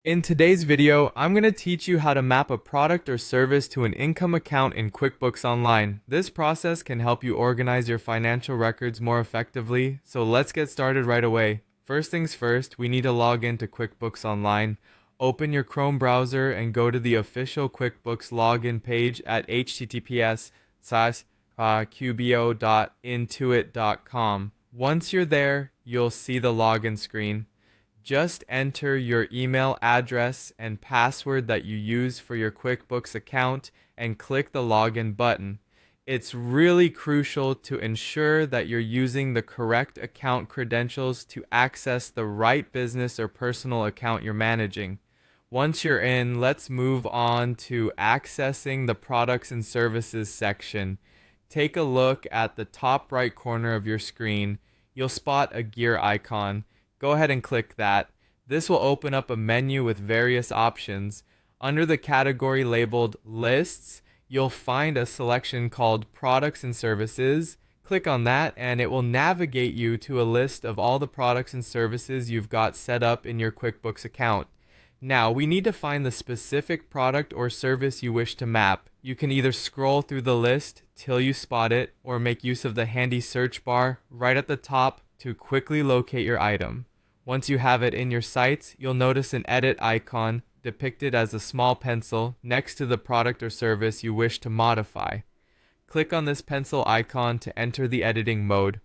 In today's video, I'm going to teach you how to map a product or service to an income account in QuickBooks Online. This process can help you organize your financial records more effectively, so let's get started right away. First things first, we need to log into QuickBooks Online. Open your Chrome browser and go to the official QuickBooks login page at https://qbo.intuit.com. Once you're there, you'll see the login screen. Just enter your email address and password that you use for your QuickBooks account and click the login button. It's really crucial to ensure that you're using the correct account credentials to access the right business or personal account you're managing. Once you're in, let's move on to accessing the products and services section. Take a look at the top right corner of your screen. You'll spot a gear icon. Go ahead and click that. This will open up a menu with various options. Under the category labeled Lists, you'll find a selection called Products and Services. Click on that and it will navigate you to a list of all the products and services you've got set up in your QuickBooks account. Now, we need to find the specific product or service you wish to map. You can either scroll through the list till you spot it, or make use of the handy search bar right at the top to quickly locate your item. Once you have it in your sights, you'll notice an edit icon depicted as a small pencil next to the product or service you wish to modify. Click on this pencil icon to enter the editing mode.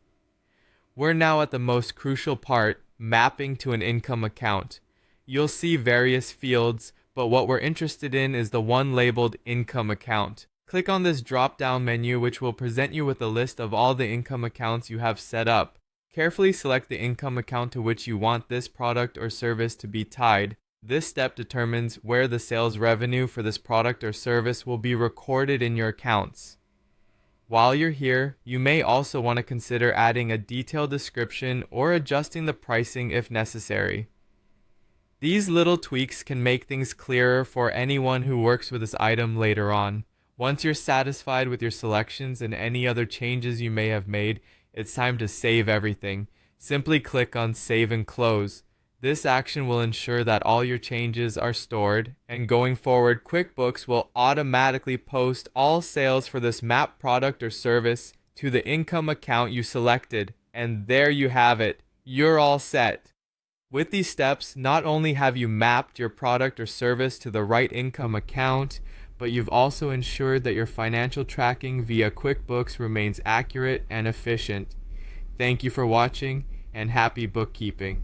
We're now at the most crucial part, mapping to an income account. You'll see various fields, but what we're interested in is the one labeled Income Account. Click on this drop-down menu, which will present you with a list of all the income accounts you have set up. Carefully select the income account to which you want this product or service to be tied. This step determines where the sales revenue for this product or service will be recorded in your accounts. While you're here, you may also want to consider adding a detailed description or adjusting the pricing if necessary. These little tweaks can make things clearer for anyone who works with this item later on. Once you're satisfied with your selections and any other changes you may have made, it's time to save everything. Simply click on Save and Close. This action will ensure that all your changes are stored, and going forward, QuickBooks will automatically post all sales for this map product or service to the income account you selected. And there you have it. You're all set. With these steps, not only have you mapped your product or service to the right income account, but you've also ensured that your financial tracking via QuickBooks remains accurate and efficient. Thank you for watching, and happy bookkeeping.